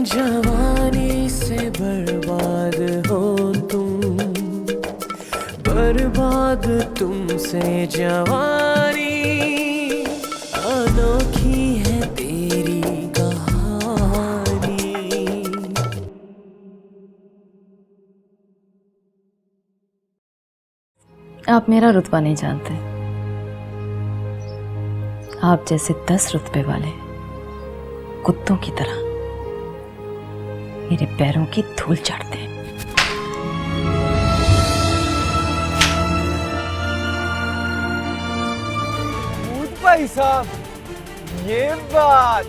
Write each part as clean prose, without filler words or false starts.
जवानी से बर्बाद हो तुम, बर्बाद तुमसे जवानी, अनोखी है तेरी कहानी। आप मेरा रुतबा नहीं जानते। आप जैसे 10 रुतबे वाले कुत्तों की तरह मेरे पैरों की धूल चाटते हैं। भाई साहब, ये बात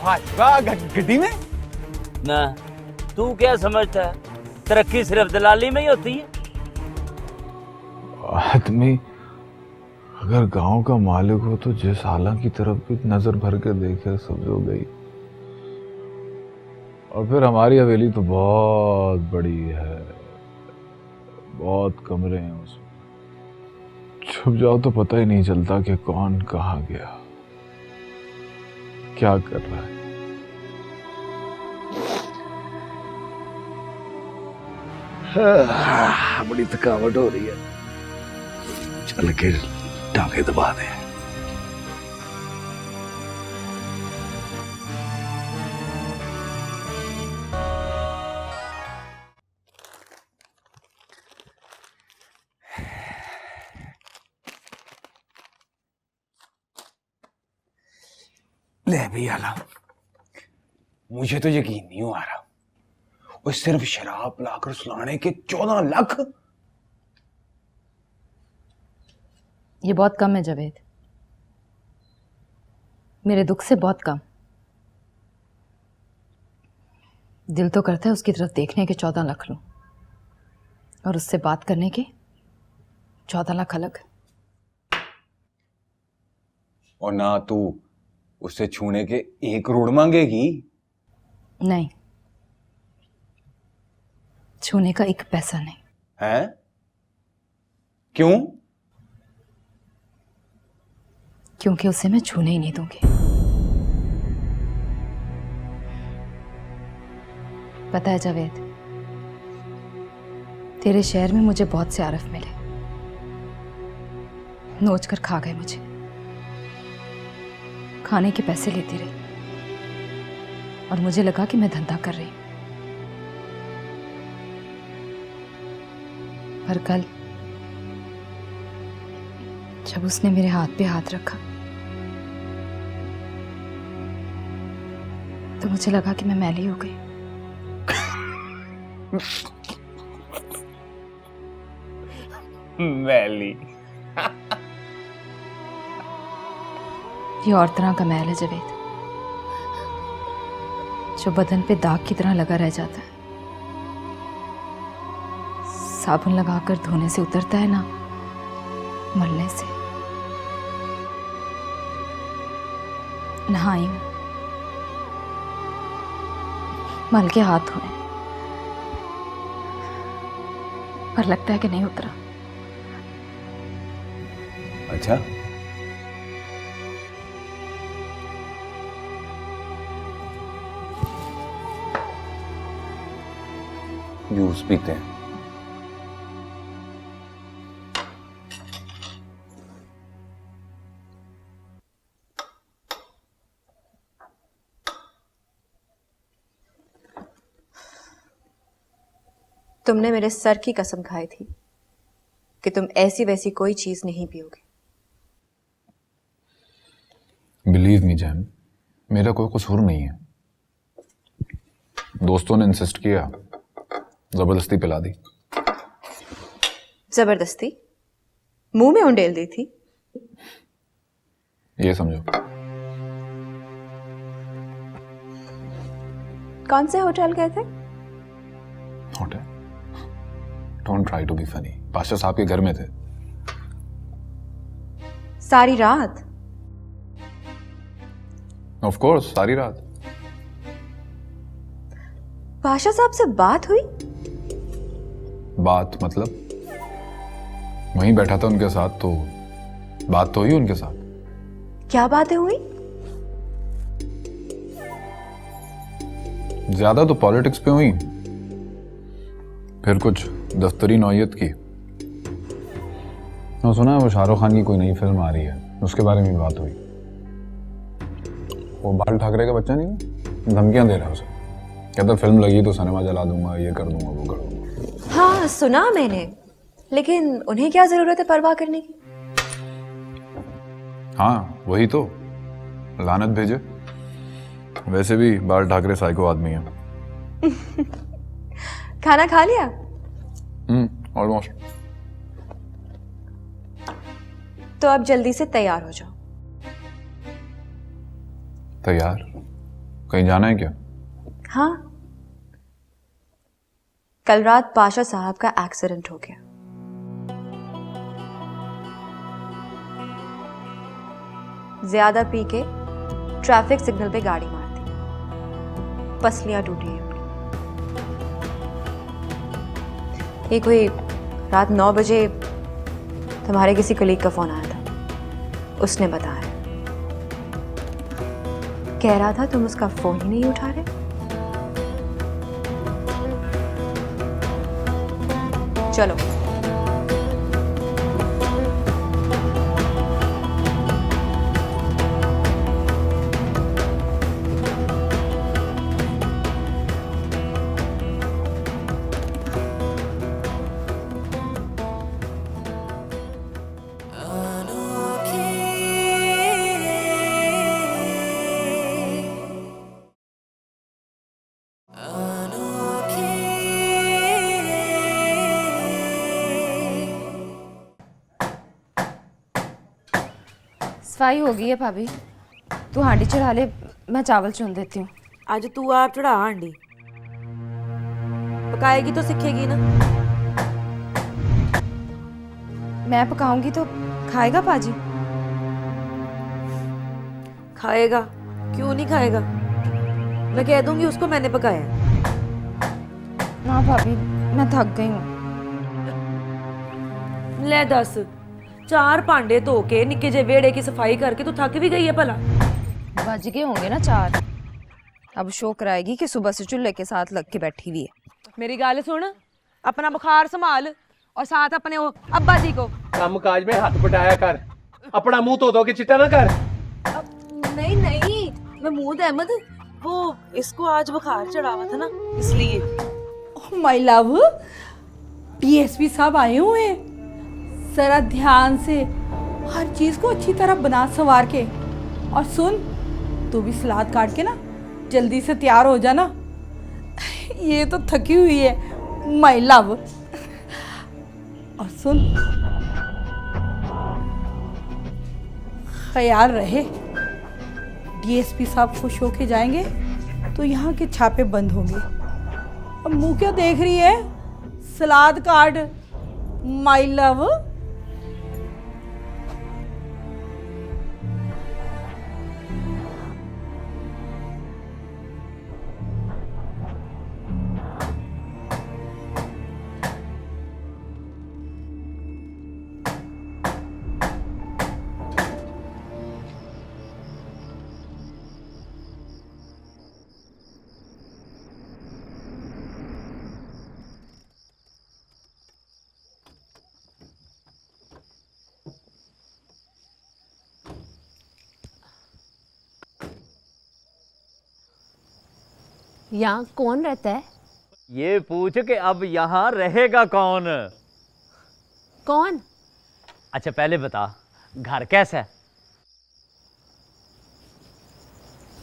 भाजपा गड्डी में ना, तू क्या समझता है तरक्की सिर्फ दलाली में ही होती है? आदमी अगर गांव का मालिक हो तो जिस आला की तरफ भी नजर भर के देखे समझो गई। और फिर हमारी हवेली तो बहुत बड़ी है, बहुत कमरे हैं उसमें। छुप जाओ तो पता ही नहीं चलता कि कौन कहाँ गया, क्या कर रहा है। बड़ी थकावट हो रही है, चल के टांगे दबा दे। ले भी आला, मुझे तो यकीन नहीं हो आ रहा, और सिर्फ शराब पिलाकर सुलाने के 14 लाख। ये बहुत कम है जावेद, मेरे दुख से बहुत कम। दिल तो करता है उसकी तरफ देखने के 14 लाख लूं, और उससे बात करने के 14 लाख अलग। और ना तू उससे छूने के 1 करोड़ मांगेगी? नहीं, छूने का 1 पैसा नहीं। है? क्यों? क्योंकि उसे मैं छूने ही नहीं दूंगी। पता है जावेद, तेरे शहर में मुझे बहुत से आरिफ मिले, नोच कर खा गए मुझे, खाने के पैसे लेती रही, और मुझे लगा कि मैं धंधा कर रही हूं। पर कल जब उसने मेरे हाथ पे हाथ रखा तो मुझे लगा कि मैं मैली हो गई। मैली? ये और तरह का मैल है जावेद, जो बदन पे दाग की तरह लगा रह जाता है। साबुन लगाकर धोने से उतरता है ना, मलने से। नहाई हूं, मल के हाथ धोए, पर लगता है कि नहीं उतरा। अच्छा, जूस पीते हैं। तुमने मेरे सर की कसम खाई थी कि तुम ऐसी वैसी कोई चीज नहीं पियोगे। बिलीव मी जैम, मेरा कोई कसूर नहीं है। दोस्तों ने इंसिस्ट किया, जबरदस्ती पिला दी। जबरदस्ती? मुंह में उंडेल दी थी? ये समझो। कौन से होटल गए थे? Hotel? Don't try to be funny. Pastor साहब के घर में थे। सारी रात? ऑफ कोर्स, सारी रात। पाशा साहब से बात हुई? बात मतलब वहीं बैठा था उनके साथ, तो बात तो हुई उनके साथ। क्या बातें हुई? ज्यादा तो पॉलिटिक्स पे हुई, फिर कुछ दफ्तरी नौयत की। तो सुना है वो शाहरुख खान की कोई नई फिल्म आ रही है, उसके बारे में बात हुई। वो बाल ठाकरे का बच्चा नहीं है, धमकियां दे रहा है उसे, कहता फिल्म लगी तो सिनेमा जला दूंगा, ये कर दूंगा, वो कर दूंगा। हाँ सुना मैंने, लेकिन उन्हें क्या जरूरत है परवाह करने की। हाँ वही तो, लानत भेजे। वैसे भी बाल ठाकरे साइको आदमी है। खाना खा लिया? ऑलमोस्ट। तो अब जल्दी से तैयार हो जाओ। तैयार? कहीं जाना है क्या? हाँ, कल रात पाशा साहब का एक्सीडेंट हो गया। ज्यादा पी के ट्रैफिक सिग्नल पे गाड़ी मार दी, पसलियां टूटी हैं उनकी। ये कोई रात 9 बजे तुम्हारे किसी कलीग का फोन आया था, उसने बताया। कह रहा था तुम उसका फोन ही नहीं उठा रहे। चलो सफाई हो गई है भाभी, तू हांडी चढ़ा ले, मैं चावल चुन देती हूँ। आज तू आप चढ़ा हांडी, पकाएगी तो सीखेगी ना। मैं पकाऊंगी तो खाएगा पाजी? खाएगा, क्यों नहीं खाएगा। मैं कह दूंगी उसको मैंने पकाया। ना भाभी, मैं थक गई हूँ। ले दस, 4 भांडे धो के निक्के जे वेड़े की सफाई करके तू थक भी गई है भला। बज गए होंगे ना 4। अब शो कराएगी कि सुबह से चूल्हे के साथ लग के बैठी हुई है। मेरी गाल सुन, अपना बुखार संभाल और साथ अपने वो अब्बा जी को काम काज में हाथ बटाया कर, अपना मुंह धो के चिट्टा ना कर। नहीं नहीं महमूद अहमद, वो इसको आज बुखार चढ़ा हुआ था ना, इसलिए। माय लव, डीएसपी साहब आए हुए हैं, जरा ध्यान से हर चीज को अच्छी तरह बना संवार के। और सुन, तू भी सलाद काट के ना जल्दी से तैयार हो जाना। ये तो थकी हुई है माय लव। और सुन, ख्याल रहे, डीएसपी साहब खुश होके जाएंगे तो यहाँ के छापे बंद होंगे। अब मुंह क्यों देख रही है, सलाद काट माय लव। यहाँ कौन रहता है? ये पूछ के अब यहाँ रहेगा कौन? कौन? अच्छा पहले बता, घर कैसा है?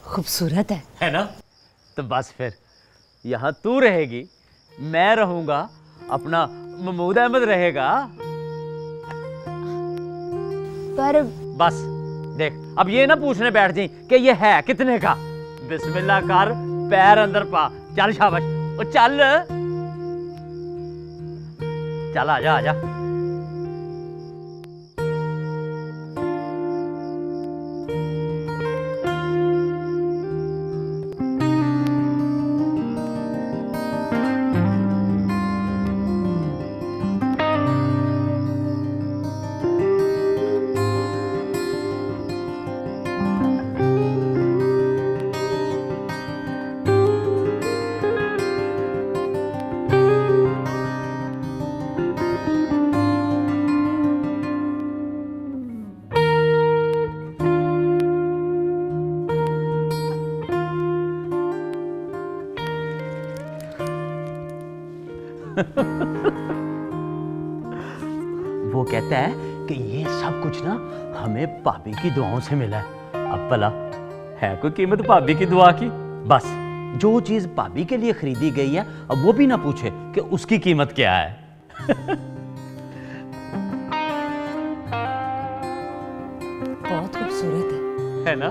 खूबसूरत है ना? तो बस फिर यहाँ तू रहेगी, मैं रहूंगा, अपना महमूद अहमद रहेगा। पर बस देख, अब ये ना पूछने बैठ जाई कि ये है कितने का। बिस्मिल्लाह कर, पैर अंदर पा, चल शाबाश, ओ चल चल, आजा आजा। वो कहता है कि ये सब कुछ ना हमें भाभी की दुआओं से मिला है। अब भला है कोई कीमत भाभी की दुआ की? बस जो चीज भाभी के लिए खरीदी गई है अब वो भी ना पूछे कि उसकी कीमत क्या है। बहुत खूबसूरत है ना?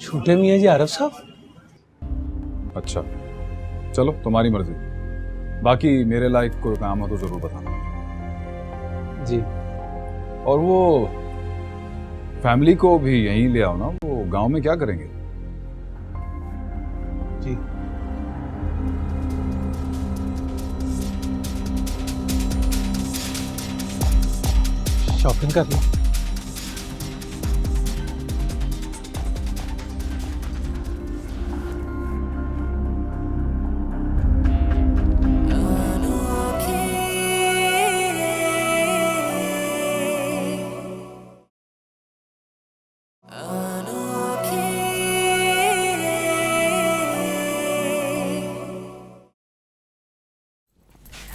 छोटे मियाँ जी आरफ साहब। अच्छा चलो तुम्हारी मर्जी, बाकी मेरे लायक कोई काम हो तो जरूर बताना जी। और वो फैमिली को भी यहीं ले आओ ना, वो गांव में क्या करेंगे? जी शॉपिंग कर लो।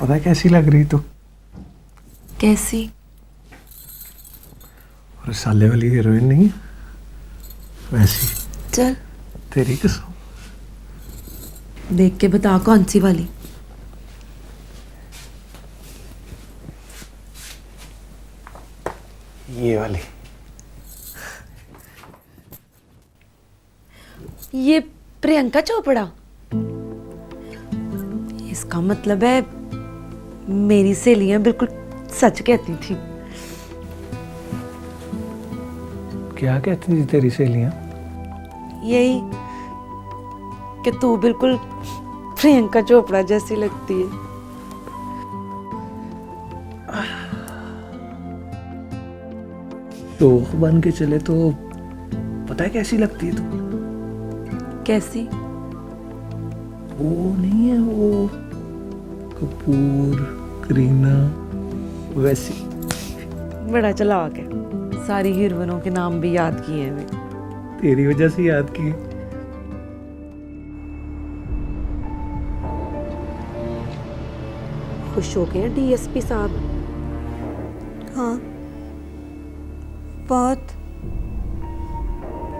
पता है कैसी लग रही तू? कैसी? और साले वाली हीरोइन नहीं वैसी। चल तेरी कसम। देख के बता कौन सी वाली? ये वाली। ये प्रियंका चोपड़ा? इसका मतलब है मेरी सहेलियां बिल्कुल सच कहती थी। क्या कहती थी तेरी सहेलियां? यही कि तू बिल्कुल प्रियंका चोपड़ा जैसी लगती है। तो बन के चले तो पता है कैसी लगती है तू? कैसी? वो नहीं है वो कपूर करीना वैसी। बड़ा चालाक है, सारी हीरोइनों के नाम भी याद किए हैं मैं। तेरी वजह से याद की। खुश हो गए डीएसपी साहब? हाँ बहुत।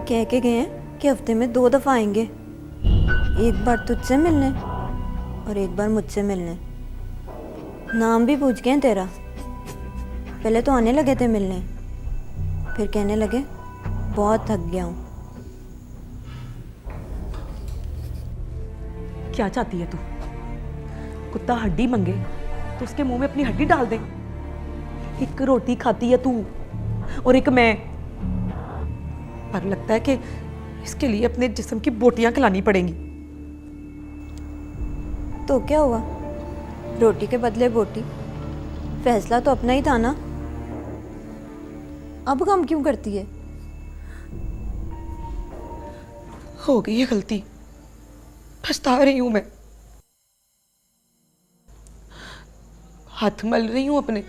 कह के गए हैं कि हफ्ते में 2 दफ़ा आएंगे, एक बार तुझसे मिलने और एक बार मुझसे मिलने। नाम भी पूछ गए हैं तेरा। पहले तो आने लगे थे मिलने, फिर कहने लगे बहुत थक गया हूँ। क्या चाहती है तू? कुत्ता हड्डी मंगे तो उसके मुंह में अपनी हड्डी डाल दे। एक रोटी खाती है तू और एक मैं, पर लगता है कि इसके लिए अपने जिस्म की बोटियां खिलानी पड़ेंगी। तो क्या हुआ, रोटी के बदले बोटी। फैसला तो अपना ही था ना, अब काम क्यों करती है? हो गई है गलती, पछता रही हूं मैं। हाथ मल रही हूं अपने,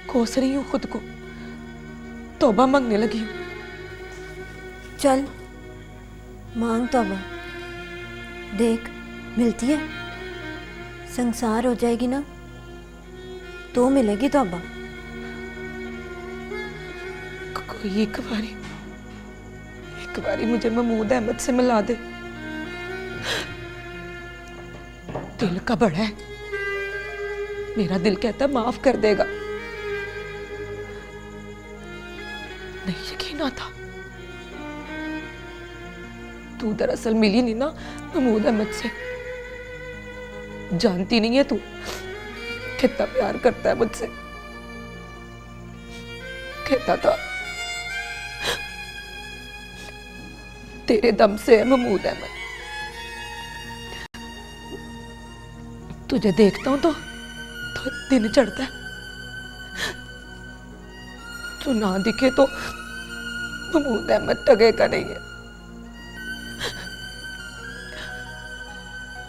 कोस रही हूं खुद को, तौबा मांगने लगी हूं। चल मांग तौबा, देख मिलती है। संसार हो जाएगी ना तो मिलेगी तौबा। कोई एक बारी मुझे महमूद अहमद से मिला दे। दिल का बड़ा है, मेरा दिल कहता है माफ कर देगा। नहीं यकीन आता, तू दरअसल मिली नहीं ना महमूद अहमद से। जानती नहीं है तू कितना प्यार करता है मुझसे। कहता था तेरे दम से है महमूद अहमद। तुझे देखता हूं तो दिन चढ़ता है। तू ना दिखे तो महमूद अहमद टगेगा नहीं है।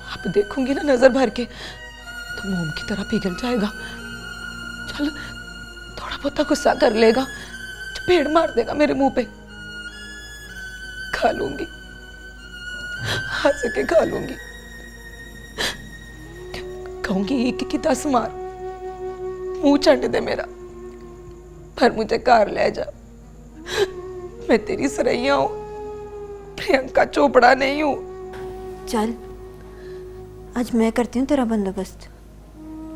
अब देखूंगी ना नजर भर के तो मोम की तरह पिघल जाएगा। चल थोड़ा बहुत गुस्सा कर लेगा, चपेड़ मार देगा मेरे मुंह पे। खा लूंगी, हंस के खा लूंगी, कहूंगी एक की 10 मार, मुंह चंड दे मेरा, पर मुझे कार ले जा। मैं तेरी सरैया हूं, प्रियंका चोपड़ा नहीं हूं। चल, आज मैं करती हूँ तेरा बंदोबस्त।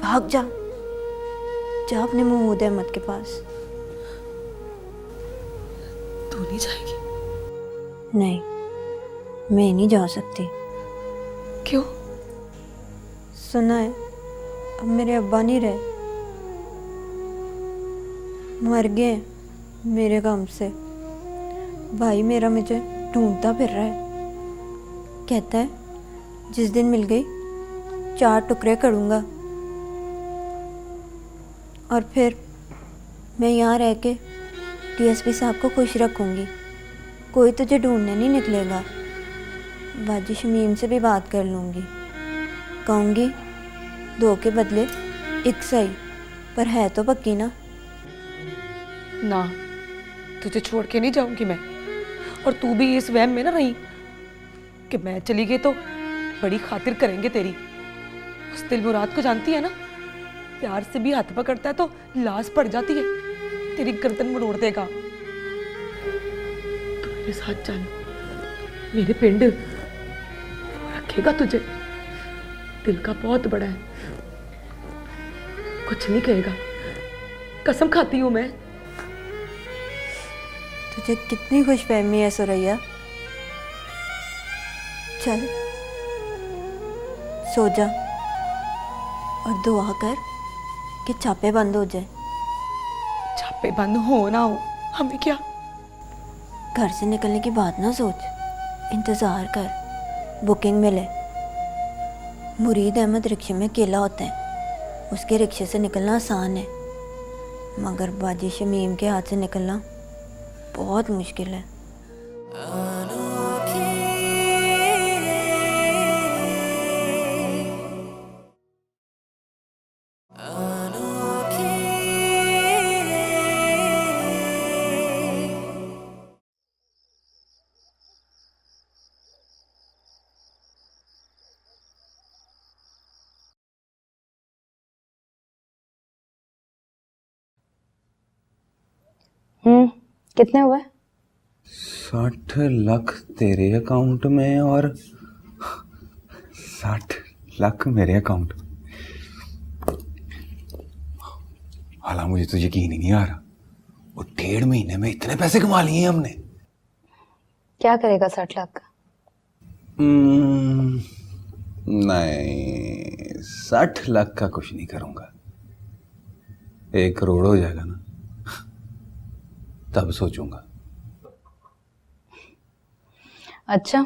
भाग जा, जा अपने महमूद अहमद के पास। तू नहीं जाएगी? नहीं, मैं नहीं जा सकती। क्यों? सुना है अब मेरे अब्बा नहीं रहे, मर गए मेरे गम से। भाई मेरा मुझे ढूंढता फिर रहा है, कहता है जिस दिन मिल गई 4 टुकड़े करूँगा, और फिर मैं यहाँ रह के डीएसपी साहब को खुश रखूँगी। कोई तुझे ढूंढने नहीं निकलेगा। बाजी शमीम से भी बात कर लूँगी, कहूँगी 2 के बदले 1 सही, पर है तो पक्की ना। ना, तुझे छोड़ के नहीं जाऊंगी मैं। और तू भी इस वहम में ना रही कि मैं चली गई तो बड़ी खातिर करेंगे तेरी। उस दिल मुराद को जानती है ना, प्यार से भी हाथ पकड़ता है तो लाश पड़ जाती है, तेरी गर्दन मरोड़ देगा। तू मेरे साथ चल, मेरे पिंड, वो रखेगा तुझे। दिल का बहुत बड़ा है, कुछ नहीं कहेगा, कसम खाती हूं मैं। तुझे कितनी खुशफहमी है सुरैया। चल सो जा और दुआ कर कि छापे बंद हो जाए। छापे बंद हो ना हो, हमें क्या। घर से निकलने की बात ना सोच, इंतज़ार कर, बुकिंग मिले। मुरीद अहमद रिक्शे में अकेला होता है, उसके रिक्शे से निकलना आसान है, मगर बाजी शमीम के हाथ से निकलना बहुत मुश्किल है। कितने हुए? 60 लाख तेरे अकाउंट में और 60 लाख मेरे अकाउंट में। हालांकि मुझे तो यकीन ही नहीं आ रहा, वो 1.5 महीने में इतने पैसे कमा लिए हमने। क्या करेगा 60 लाख का? नहीं, 60 लाख का कुछ नहीं करूंगा। 1 करोड़ हो जाएगा ना, तब सोचूंगा। अच्छा,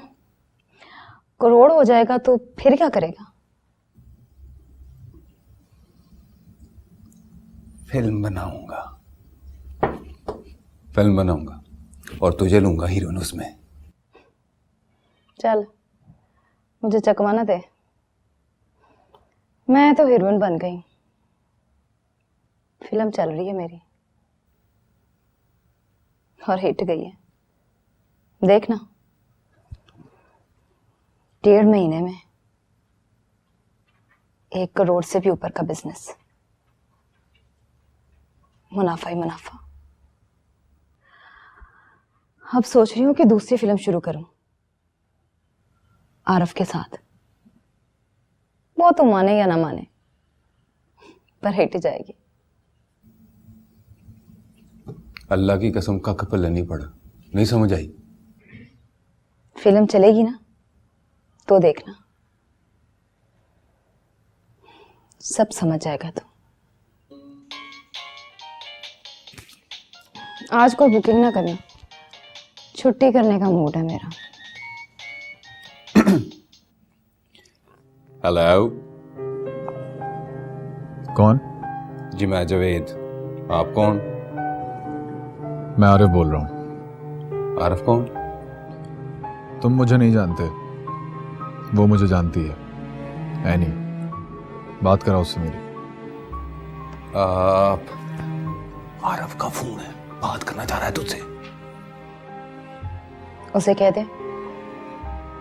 करोड़ हो जाएगा तो फिर क्या करेगा? फिल्म बनाऊंगा और तुझे लूंगा हीरोइन उसमें। चल, मुझे चकवाना दे, मैं तो हीरोइन बन गई, फिल्म चल रही है मेरी और हिट गई है। देखना, 1.5 महीने में 1 करोड़ से भी ऊपर का बिजनेस, मुनाफा ही मुनाफा। अब सोच रही हूँ कि दूसरी फिल्म शुरू करूं आरफ के साथ। वो तो माने या ना माने, पर हिट जाएगी। अल्लाह की कसम का पल्ले नहीं पड़ा, नहीं समझ आई। फिल्म चलेगी ना तो देखना, सब समझ जाएगा। तो आज कोई बुकिंग ना करना, छुट्टी करने का मूड है मेरा। हेलो। कौन? जी मैं जावेद। आप कौन? मैं आरिफ बोल रहा हूँ। आरिफ कौन? तुम मुझे नहीं जानते, वो मुझे जानती है। बात कराओ उससे मेरी। आरव का फोन है, बात करना चाह रहा है तुझसे। उसे कह दे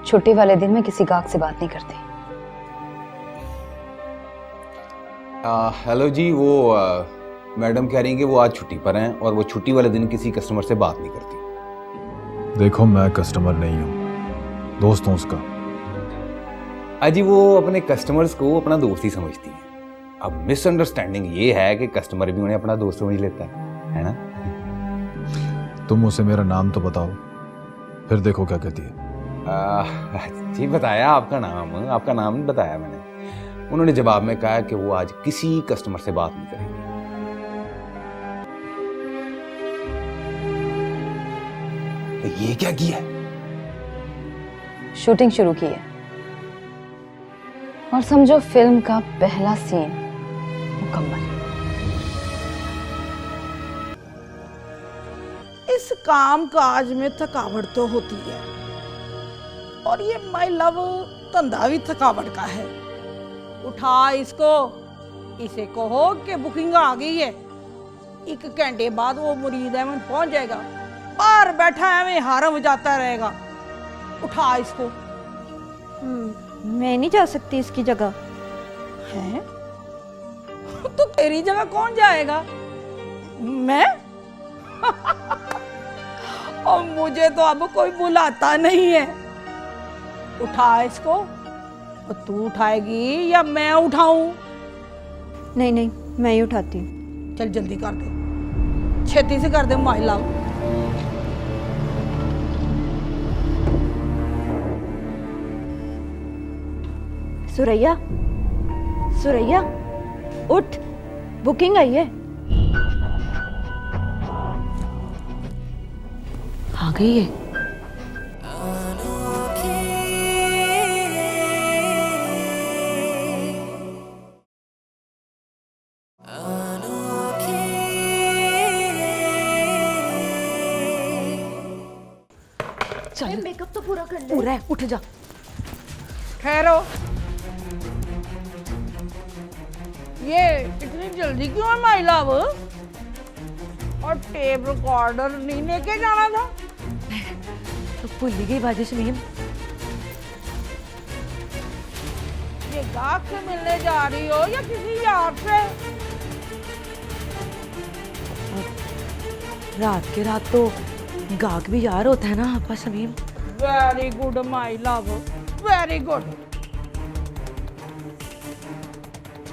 छुट्टी वाले दिन मैं किसी गाहक से बात नहीं करती। हेलो जी, वो मैडम कह रही हैं कि वो आज छुट्टी पर हैं और वो छुट्टी वाले दिन किसी कस्टमर से बात नहीं करती। देखो मैं कस्टमर नहीं हूँ, दोस्त हूँ उसका। अजी वो अपने कस्टमर्स को अपना दोस्त ही समझती है। अब मिसअंडरस्टैंडिंग ये है कि कस्टमर भी उन्हें अपना दोस्त समझ लेता है ना? तुम उसे मेरा नाम तो बताओ, फिर देखो क्या कहती है। जी बताया आपका नाम बताया मैंने। उन्होंने जवाब में कहा कि वो आज किसी कस्टमर से बात नहीं करेंगे। तो ये क्या किया? शूटिंग शुरू की है और समझो फिल्म का पहला सीन मुकम्मल। इस काम काज में थकावट तो होती है और ये माय लव धंधा भी थकावट का है। उठा इसको, इसे कहो कि बुकिंग आ गई है, 1 घंटे बाद वो मुरीद एवं पहुंच जाएगा। बाहर बैठा एवं हारम जाता रहेगा। उठा इसको। मैं नहीं जा सकती इसकी जगह। हैं? तो तेरी जगह कौन जाएगा? मैं? और मुझे तो अब कोई बुलाता नहीं है। उठा इसको। और तू उठाएगी या मैं उठाऊं? नहीं नहीं, मैं ही उठाती हूँ। चल जल्दी कर दे, छेती से कर दे माय लव। सुरैया, सुरैया उठ, बुकिंग आई है। आ गई है। चल मेकअप तो पूरा कर ले। पूरा है, उठ जा। ठहरो, ये इतनी जल्दी क्यों है माय लव? और टेप रिकॉर्डर नहीं लेके जाना था? तो भूल ही गई बाजी शमीम। ये गाहक से मिलने जा रही हो या किसी यार से? रात के रात तो गाहक भी यार होता है ना आपा Shamim. Very good my love, very good.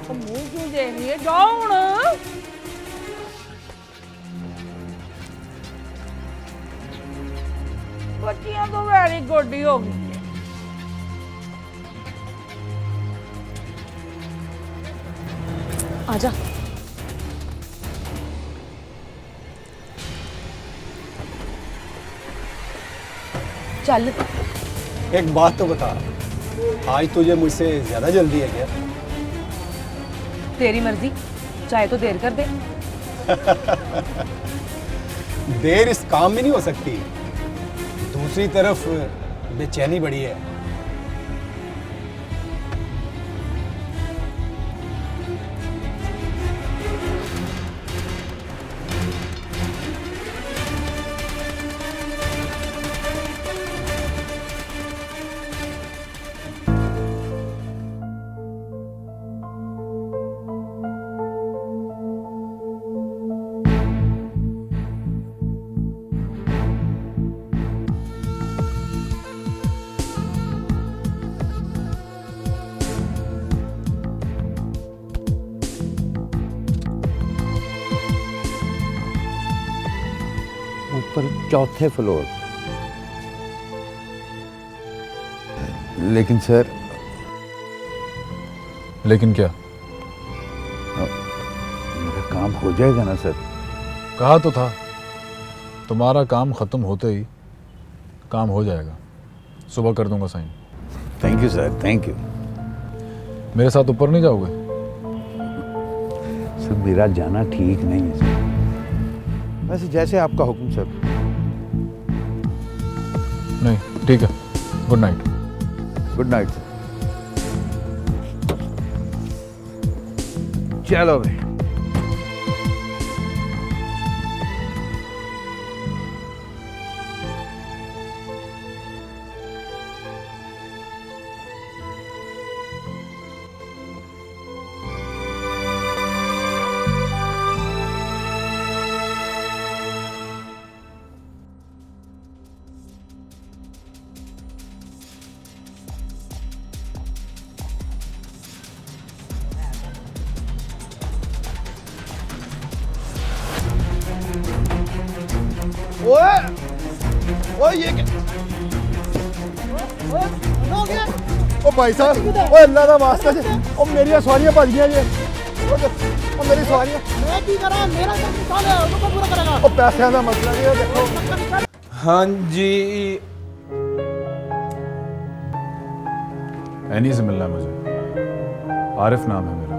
तो मुंह क्यों देख रही है? जाओ हुण। बच्चियां तो वेरी गुड ही हो गई। आजा। चल। एक बात तो बता, आज तुझे मुझसे ज्यादा जल्दी है क्या? तेरी मर्जी, चाहे तो देर कर दे। देर इस काम में नहीं हो सकती। दूसरी तरफ बेचैनी बड़ी है। ऊपर 4थे फ्लोर। लेकिन सर। लेकिन क्या? मेरा काम हो जाएगा ना सर? कहा तो था, तुम्हारा काम खत्म होते ही काम हो जाएगा। सुबह कर दूंगा sign. Thank you sir, thank you. मेरे साथ ऊपर नहीं जाओगे? सर मेरा जाना ठीक नहीं है सर। वैसे जैसे आपका हुक्म सर। नहीं ठीक है, good night. Good night sir. चलो भाई। ओए ओए ये क्या ओ भाई साहब ओ अल्लाह दा वास्ता जी ओ मेरी सवारियां भज गईयां जी ओ मेरी सवारियां मैं की करा मेरा काम निकाल है वो पूरा करेगा ओ पैसे दा मसला नहीं है देखो हाँ जी एनी से मिलना है मुझे, आरिफ नाम है मेरा।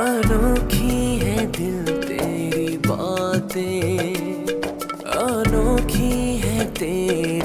अनोखी है दिल तेरी बातें, अनोखी है तेरी